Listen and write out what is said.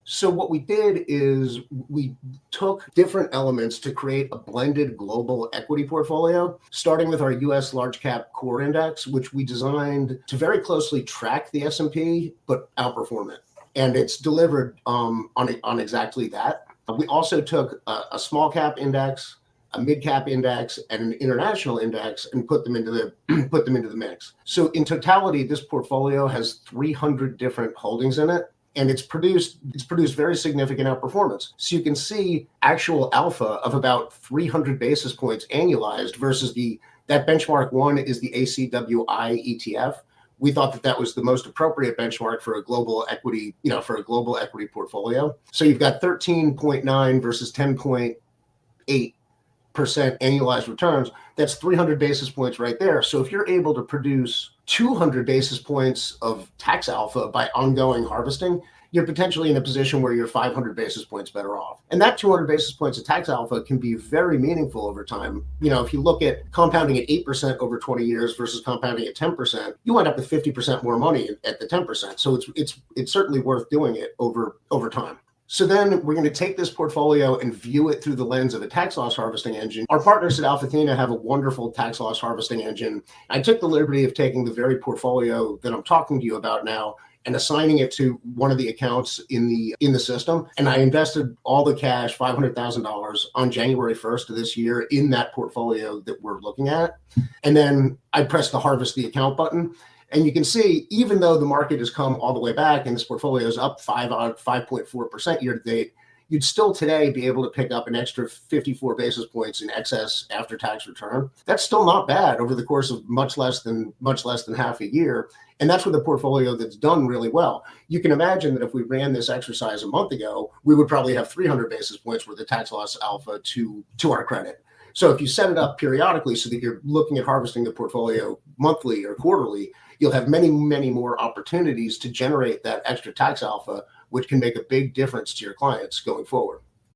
So what we did is we took different elements to create a blended global equity portfolio, starting with our US large cap core index, which we designed to very closely track the S&P, but outperform it. And it's delivered on exactly that. We also took a small cap index, a mid cap index, and an international index, and put them into the mix. So in totality, this portfolio has 300 different holdings in it, and it's produced very significant outperformance. So you can see actual alpha of about 300 basis points annualized versus that benchmark one is the ACWI ETF. We thought that was the most appropriate benchmark for a global equity, portfolio. So you've got 13.9 versus 10.8% annualized returns. That's 300 basis points right there. So if you're able to produce 200 basis points of tax alpha by ongoing harvesting, you're potentially in a position where you're 500 basis points better off. And that 200 basis points of tax alpha can be very meaningful over time. If you look at compounding at 8% over 20 years versus compounding at 10%, you end up with 50% more money at the 10%. So it's certainly worth doing it over time. So then we're going to take this portfolio and view it through the lens of a tax loss harvesting engine. Our partners at Alpha Athena have a wonderful tax loss harvesting engine. I took the liberty of taking the very portfolio that I'm talking to you about now and assigning it to one of the accounts in the system. And I invested all the cash, $500,000, on January 1st of this year in that portfolio that we're looking at. And then I pressed the harvest the account button. And you can see, even though the market has come all the way back and this portfolio is up 5.4% year to date, you'd still today be able to pick up an extra 54 basis points in excess after-tax return. That's still not bad over the course of much less than half a year. And that's with a portfolio that's done really well. You can imagine that if we ran this exercise a month ago, we would probably have 300 basis points worth of tax loss alpha to our credit. So if you set it up periodically so that you're looking at harvesting the portfolio monthly or quarterly, you'll have many, many more opportunities to generate that extra tax alpha, which can make a big difference to your clients going forward.